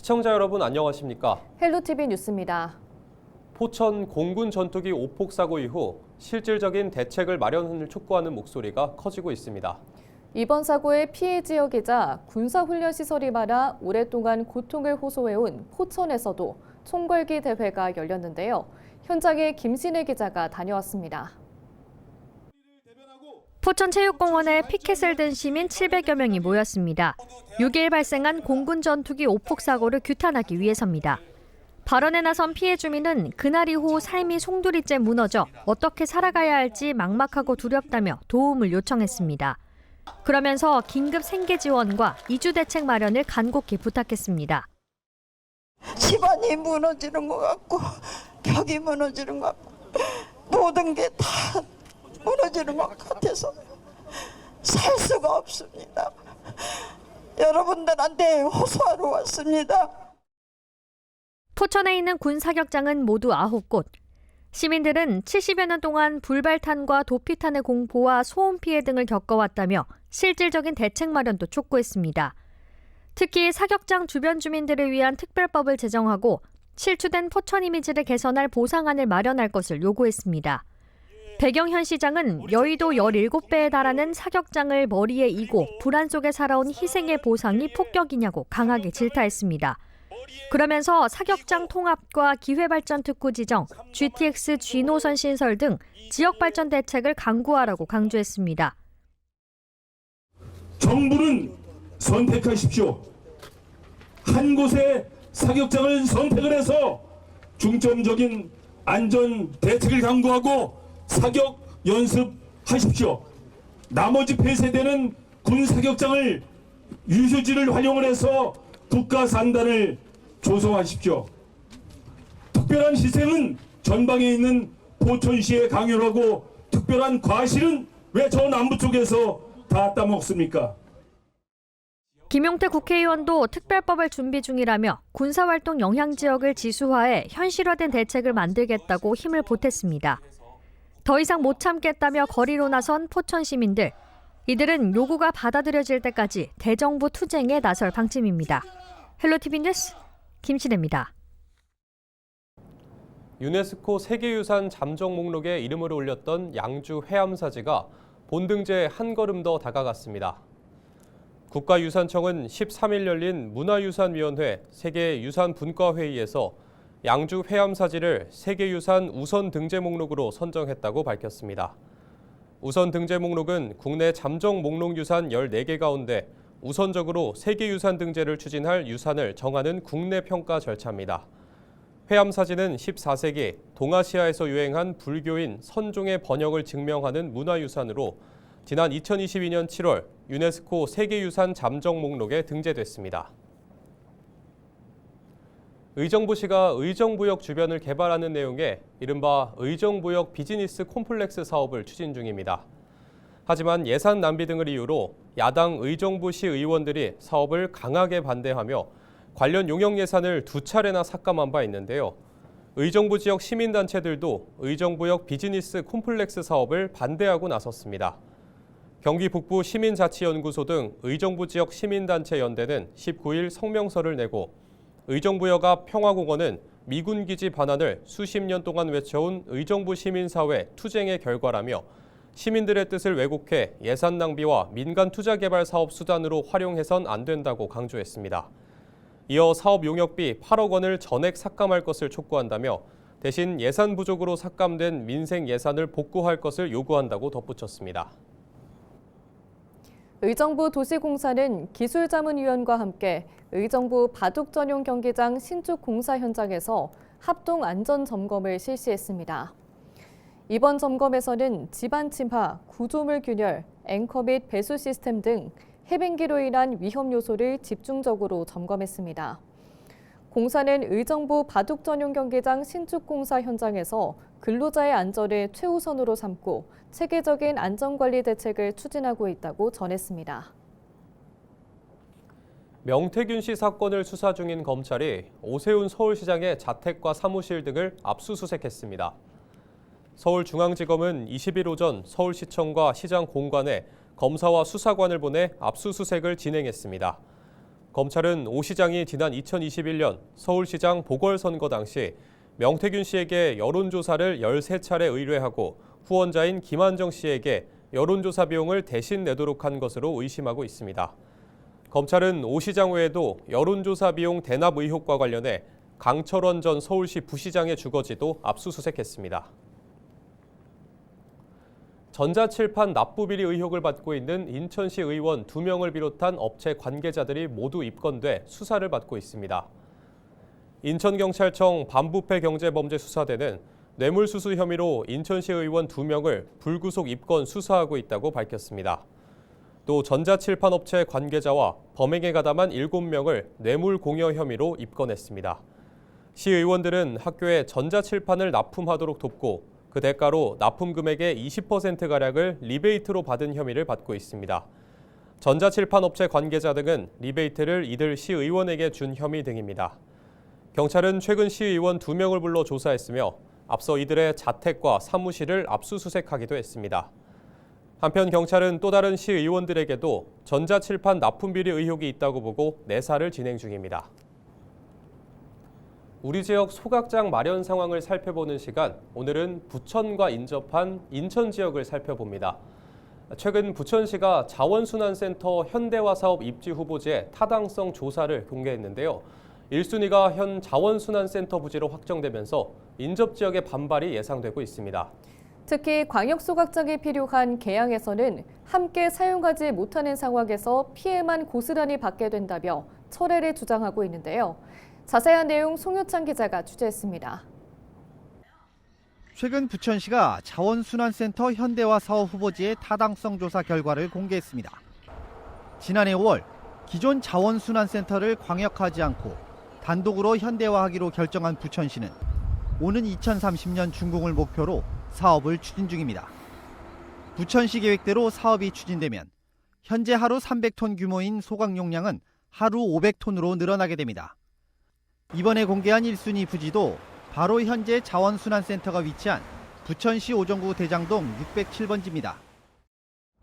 시청자 여러분 안녕하십니까? 헬로티비 뉴스입니다. 포천 공군 전투기 오폭 사고 이후 실질적인 대책을 마련을 촉구하는 목소리가 커지고 있습니다. 이번 사고의 피해 지역이자 군사훈련시설이 많아 오랫동안 고통을 호소해온 포천에서도 총궐기 대회가 열렸는데요. 현장에 김신혜 기자가 다녀왔습니다. 포천체육공원에 피켓을 든 시민 700여 명이 모였습니다. 6일 발생한 공군 전투기 오폭 사고를 규탄하기 위해서입니다. 발언에 나선 피해 주민은 그날 이후 삶이 송두리째 무너져 어떻게 살아가야 할지 막막하고 두렵다며 도움을 요청했습니다. 그러면서 긴급 생계 지원과 이주 대책 마련을 간곡히 부탁했습니다. 집안이 무너지는 것 같고 벽이 무너지는 것 같고 모든 게 다 무너지는 것 같아서 살 수가 없습니다. 여러분들한테 호소하러 왔습니다. 포천에 있는 군 사격장은 모두 9곳. 시민들은 70여 년 동안 불발탄과 도피탄의 공포와 소음 피해 등을 겪어왔다며 실질적인 대책 마련도 촉구했습니다. 특히 사격장 주변 주민들을 위한 특별법을 제정하고 실추된 포천 이미지를 개선할 보상안을 마련할 것을 요구했습니다. 백영현 시장은 여의도 17배에 달하는 사격장을 머리에 이고 불안 속에 살아온 희생의 보상이 폭격이냐고 강하게 질타했습니다. 그러면서 사격장 통합과 기회발전 특구 지정, GTX G노선 신설 등 지역발전 대책을 강구하라고 강조했습니다. 정부는 선택하십시오. 한 곳의 사격장을 선택을 해서 중점적인 안전 대책을 강구하고 사격 연습하십시오. 나머지 폐쇄되는 군 사격장을 유휴지를 활용을 해서 국가 산단을 조성하십시오. 특별한 희생은 전방에 있는 포천시에 강요를 하고 특별한 과실은 왜 저 남부 쪽에서 다 따먹습니까? 김용태 국회의원도 특별법을 준비 중이라며 군사활동 영향지역을 지수화해 현실화된 대책을 만들겠다고 힘을 보탰습니다. 더 이상 못 참겠다며 거리로 나선 포천 시민들. 이들은 요구가 받아들여질 때까지 대정부 투쟁에 나설 방침입니다. 헬로티비 뉴스 김신혜입니다. 유네스코 세계유산 잠정 목록에 이름을 올렸던 양주 해암사지가 본등재에 한 걸음 더 다가갔습니다. 국가유산청은 13일 열린 문화유산위원회 세계유산분과회의에서 양주 해암사지를 세계유산 우선 등재 목록으로 선정했다고 밝혔습니다. 우선 등재 목록은 국내 잠정 목록 유산 14개 가운데 우선적으로 세계유산 등재를 추진할 유산을 정하는 국내 평가 절차입니다. 해암사지는 14세기 동아시아에서 유행한 불교인 선종의 번역을 증명하는 문화유산으로 지난 2022년 7월 유네스코 세계유산 잠정 목록에 등재됐습니다. 의정부시가 의정부역 주변을 개발하는 내용의 이른바 의정부역 비즈니스 콤플렉스 사업을 추진 중입니다. 하지만 예산 낭비 등을 이유로 야당 의정부시 의원들이 사업을 강하게 반대하며 관련 용역 예산을 2차례나 삭감한 바 있는데요. 의정부 지역 시민단체들도 의정부역 비즈니스 콤플렉스 사업을 반대하고 나섰습니다. 경기 북부 시민자치연구소 등 의정부 지역 시민단체 연대는 19일 성명서를 내고 의정부역 앞 평화공원은 미군기지 반환을 수십 년 동안 외쳐온 의정부 시민사회 투쟁의 결과라며 시민들의 뜻을 왜곡해 예산 낭비와 민간 투자 개발 사업 수단으로 활용해선 안 된다고 강조했습니다. 이어 사업 용역비 8억 원을 전액 삭감할 것을 촉구한다며 대신 예산 부족으로 삭감된 민생 예산을 복구할 것을 요구한다고 덧붙였습니다. 의정부 도시공사는 기술자문위원과 함께 의정부 바둑 전용 경기장 신축 공사 현장에서 합동 안전 점검을 실시했습니다. 이번 점검에서는 지반 침하, 구조물 균열, 앵커 및 배수 시스템 등 해빙기로 인한 위험 요소를 집중적으로 점검했습니다. 공사는 의정부 바둑 전용 경기장 신축 공사 현장에서 근로자의 안전을 최우선으로 삼고 체계적인 안전관리 대책을 추진하고 있다고 전했습니다. 명태균 씨 사건을 수사 중인 검찰이 오세훈 서울시장의 자택과 사무실 등을 압수수색했습니다. 서울중앙지검은 20일 오전 서울시청과 시장 공관에 검사와 수사관을 보내 압수수색을 진행했습니다. 검찰은 오 시장이 지난 2021년 서울시장 보궐선거 당시 명태균 씨에게 여론조사를 13차례 의뢰하고 후원자인 김한정 씨에게 여론조사 비용을 대신 내도록 한 것으로 의심하고 있습니다. 검찰은 오 시장 외에도 여론조사 비용 대납 의혹과 관련해 강철원 전 서울시 부시장의 주거지도 압수수색했습니다. 전자칠판 납부비리 의혹을 받고 있는 인천시 의원 2명을 비롯한 업체 관계자들이 모두 입건돼 수사를 받고 있습니다. 인천경찰청 반부패 경제범죄수사대는 뇌물수수 혐의로 인천시 의원 2명을 불구속 입건 수사하고 있다고 밝혔습니다. 또 전자칠판 업체 관계자와 범행에 가담한 7명을 뇌물공여 혐의로 입건했습니다. 시의원들은 학교에 전자칠판을 납품하도록 돕고 그 대가로 납품 금액의 20%가량을 리베이트로 받은 혐의를 받고 있습니다. 전자칠판 업체 관계자 등은 리베이트를 이들 시의원에게 준 혐의 등입니다. 경찰은 최근 시의원 2명을 불러 조사했으며 앞서 이들의 자택과 사무실을 압수수색하기도 했습니다. 한편 경찰은 또 다른 시의원들에게도 전자칠판 납품비리 의혹이 있다고 보고 내사를 진행 중입니다. 우리 지역 소각장 마련 상황을 살펴보는 시간, 오늘은 부천과 인접한 인천 지역을 살펴봅니다. 최근 부천시가 자원순환센터 현대화 사업 입지 후보지의 타당성 조사를 공개했는데요. 1순위가 현 자원순환센터 부지로 확정되면서 인접 지역의 반발이 예상되고 있습니다. 특히 광역소각장이 필요한 계양에서는 함께 사용하지 못하는 상황에서 피해만 고스란히 받게 된다며 철회를 주장하고 있는데요. 자세한 내용 송유찬 기자가 취재했습니다. 최근 부천시가 자원순환센터 현대화 사업 후보지의 타당성 조사 결과를 공개했습니다. 지난해 5월 기존 자원순환센터를 광역화하지 않고 단독으로 현대화하기로 결정한 부천시는 오는 2030년 준공을 목표로 사업을 추진 중입니다. 부천시 계획대로 사업이 추진되면 현재 하루 300톤 규모인 소각 용량은 하루 500톤으로 늘어나게 됩니다. 이번에 공개한 1순위 부지도 바로 현재 자원순환센터가 위치한 부천시 오정구 대장동 607번지입니다.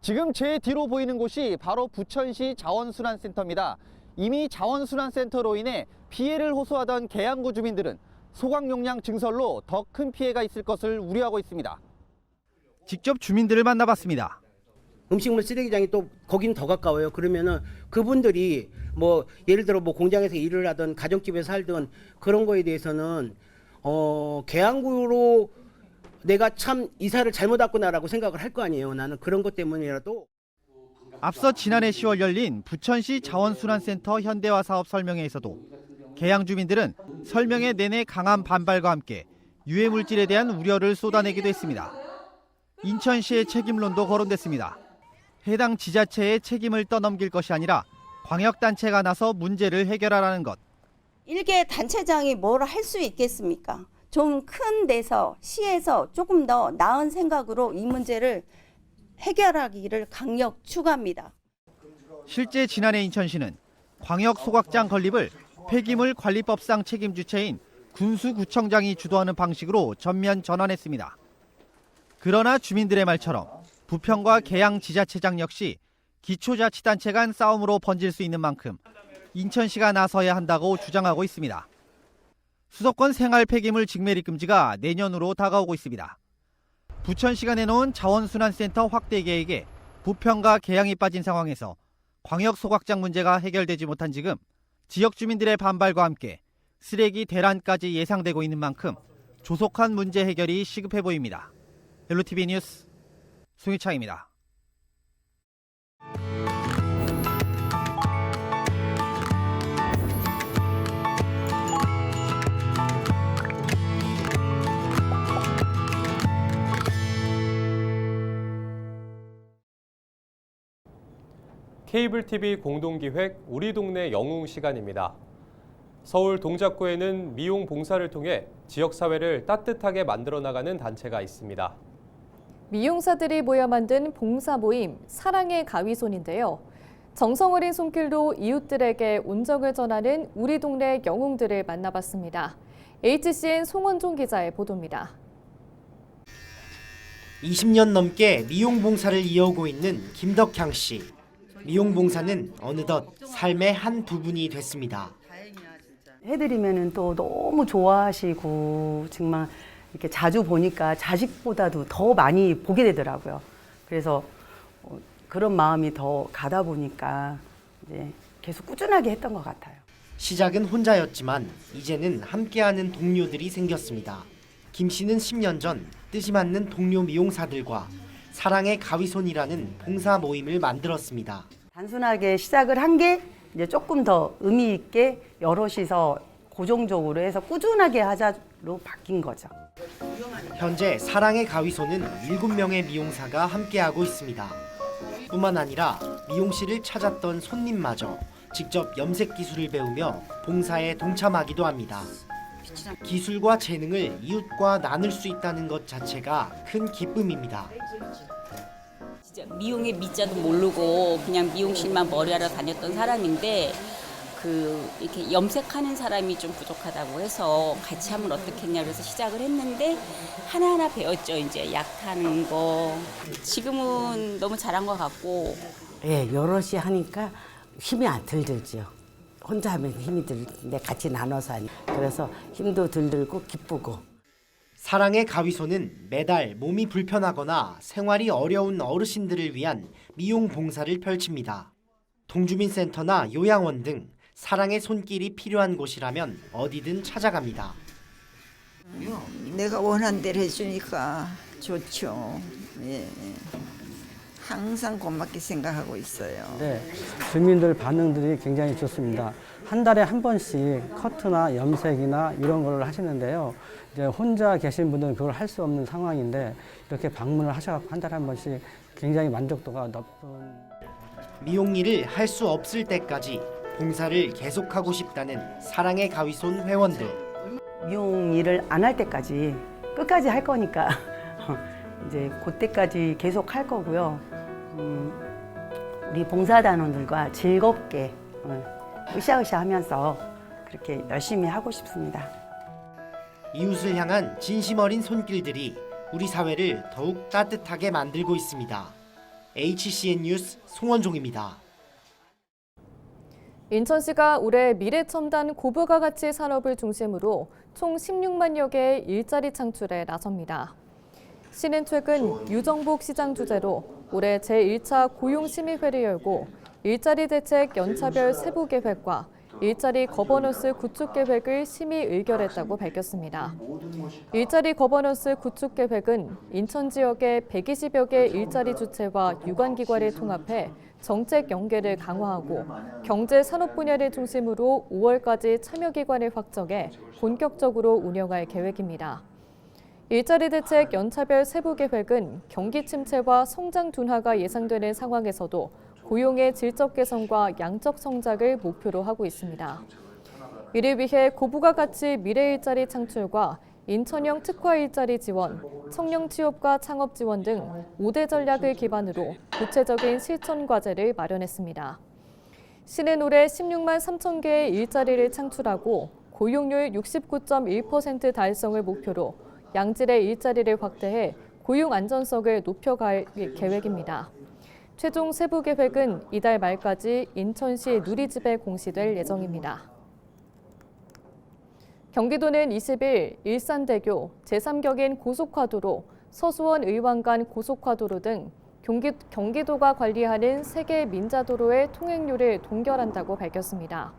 지금 제 뒤로 보이는 곳이 바로 부천시 자원순환센터입니다. 이미 자원순환센터로 인해 피해를 호소하던 계양구 주민들은 소각 용량 증설로 더 큰 피해가 있을 것을 우려하고 있습니다. 직접 주민들을 만나봤습니다. 음식물 쓰레기장이 또 거기는 더 가까워요. 그러면은 그분들이 뭐 예를 들어 뭐 공장에서 일을 하든 가정집에서 살든 그런 거에 대해서는 계양구로 내가 참 이사를 잘못 왔구나라고 생각을 할 거 아니에요. 나는 그런 것 때문이라도. 앞서 지난해 10월 열린 부천시 자원순환센터 현대화 사업 설명회에서도 계양 주민들은 설명회 내내 강한 반발과 함께 유해물질에 대한 우려를 쏟아내기도 했습니다. 인천시의 책임론도 거론됐습니다. 해당 지자체의 책임을 떠넘길 것이 아니라 광역단체가 나서 문제를 해결하라는 것. 일개 단체장이 뭘 할 수 있겠습니까? 좀 큰 데서 시에서 조금 더 나은 생각으로 이 문제를 해결하기를 강력 추구합니다. 실제 지난해 인천시는 광역 소각장 건립을 폐기물 관리법상 책임 주체인 군수구청장이 주도하는 방식으로 전면 전환했습니다. 그러나 주민들의 말처럼 부평과 계양 지자체장 역시 기초자치단체 간 싸움으로 번질 수 있는 만큼 인천시가 나서야 한다고 주장하고 있습니다. 수도권 생활 폐기물 직매립 금지가 내년으로 다가오고 있습니다. 부천시가 내놓은 자원순환센터 확대 계획에 부평과 계양이 빠진 상황에서 광역 소각장 문제가 해결되지 못한 지금 지역 주민들의 반발과 함께 쓰레기 대란까지 예상되고 있는 만큼 조속한 문제 해결이 시급해 보입니다. 옐로티비 뉴스 송유창입니다. 케이블 TV 공동기획 우리 동네 영웅 시간입니다. 서울 동작구에는 미용 봉사를 통해 지역사회를 따뜻하게 만들어 나가는 단체가 있습니다. 미용사들이 모여 만든 봉사 모임 사랑의 가위손인데요. 정성 어린 손길로 이웃들에게 온정을 전하는 우리 동네 영웅들을 만나봤습니다. HCN 송원종 기자의 보도입니다. 20년 넘게 미용 봉사를 이어오고 있는 김덕향 씨. 미용봉사는 어느덧 삶의 한 부분이 됐습니다. 해드리면은 또 너무 좋아하시고 정말 이렇게 자주 보니까 자식보다도 더 많이 보게 되더라고요. 그래서 그런 마음이 더 가다 보니까 이제 계속 꾸준하게 했던 것 같아요. 시작은 혼자였지만 이제는 함께하는 동료들이 생겼습니다. 김 씨는 10년 전 뜻이 맞는 동료 미용사들과 사랑의 가위손이라는 봉사 모임을 만들었습니다. 단순하게 시작을 한 게 이제 조금 더 의미 있게 여럿이서 고정적으로 해서 꾸준하게 하자로 바뀐 거죠. 현재 사랑의 가위손은 7명의 미용사가 함께하고 있습니다. 뿐만 아니라 미용실을 찾았던 손님마저 직접 염색 기술을 배우며 봉사에 동참하기도 합니다. 기술과 재능을 이웃과 나눌 수 있다는 것 자체가 큰 기쁨입니다. 진짜 미용의 미자도 모르고 그냥 미용실만 머리하러 다녔던 사람인데 이렇게 염색하는 사람이 좀 부족하다고 해서 같이 하면 어떻겠냐 그래서 시작을 했는데 하나하나 배웠죠. 이제 약 타는 거. 지금은 너무 잘한 것 같고. 예, 여럿이 하니까 힘이 안 들죠. 혼자 하면 힘이 들는데 같이 나눠서 하니 그래서 힘도 덜 들고 기쁘고. 사랑의 가위손은 매달 몸이 불편하거나 생활이 어려운 어르신들을 위한 미용 봉사를 펼칩니다. 동주민센터나 요양원 등 사랑의 손길이 필요한 곳이라면 어디든 찾아갑니다. 내가 원한 대로 해주니까 좋죠. 예. 항상 고맙게 생각하고 있어요. 네, 주민들 반응들이 굉장히 좋습니다. 한 달에 한 번씩 커트나 염색이나 이런 걸 하시는데요. 이제 혼자 계신 분들은 그걸 할 수 없는 상황인데 이렇게 방문을 하셔서 한 달에 한 번씩 굉장히 만족도가 높은. 미용 일을 할 수 없을 때까지 봉사를 계속하고 싶다는 사랑의 가위손 회원들. 미용 일을 안 할 때까지 끝까지 할 거니까 이제 그때까지 계속 할 거고요. 우리 봉사단원들과 즐겁게 으쌰으쌰 하면서 그렇게 열심히 하고 싶습니다. 이웃을 향한 진심 어린 손길들이 우리 사회를 더욱 따뜻하게 만들고 있습니다. HCN 뉴스 송원종입니다. 인천시가 올해 미래첨단 고부가 가치 산업을 중심으로 총 16만여 개의 일자리 창출에 나섭니다. 시는 최근 유정복 시장 주재로 올해 제1차 고용심의회를 열고 일자리 대책 연차별 세부 계획과 일자리 거버넌스 구축 계획을 심의 의결했다고 밝혔습니다. 일자리 거버넌스 구축 계획은 인천 지역의 120여 개 일자리 주체와 유관기관을 통합해 정책 연계를 강화하고 경제 산업 분야를 중심으로 5월까지 참여기관을 확정해 본격적으로 운영할 계획입니다. 일자리 대책 연차별 세부 계획은 경기 침체와 성장 둔화가 예상되는 상황에서도 고용의 질적 개선과 양적 성장을 목표로 하고 있습니다. 이를 위해 고부가 가치 미래 일자리 창출과 인천형 특화 일자리 지원, 청년 취업과 창업 지원 등 5대 전략을 기반으로 구체적인 실천 과제를 마련했습니다. 시는 올해 16만 3천 개의 일자리를 창출하고 고용률 69.1% 달성을 목표로 양질의 일자리를 확대해 고용 안전성을 높여갈 계획입니다. 최종 세부 계획은 이달 말까지 인천시 누리집에 공시될 예정입니다. 경기도는 20일 일산대교, 제3격인 고속화도로, 서수원 의왕간 고속화도로 등 경기도가 관리하는 3개 민자도로의 통행료를 동결한다고 밝혔습니다.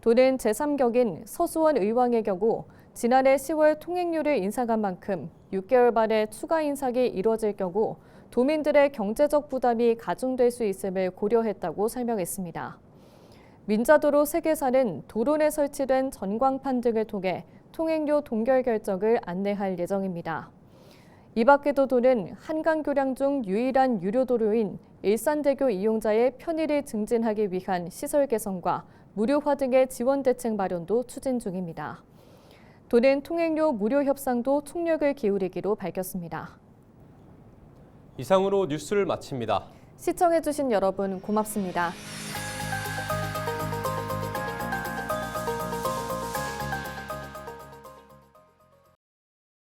도는 제3격인 서수원 의왕의 경우 지난해 10월 통행료를 인상한 만큼 6개월 만에 추가 인상이 이뤄질 경우 도민들의 경제적 부담이 가중될 수 있음을 고려했다고 설명했습니다. 민자도로 3개사는 도론에 설치된 전광판 등을 통해 통행료 동결 결정을 안내할 예정입니다. 이 밖에도 도는 한강교량 중 유일한 유료도로인 일산대교 이용자의 편의를 증진하기 위한 시설 개선과 무료화 등의 지원 대책 마련도 추진 중입니다. 도는 통행료 무료 협상도 총력을 기울이기로 밝혔습니다. 이상으로 뉴스를 마칩니다. 시청해주신 여러분 고맙습니다.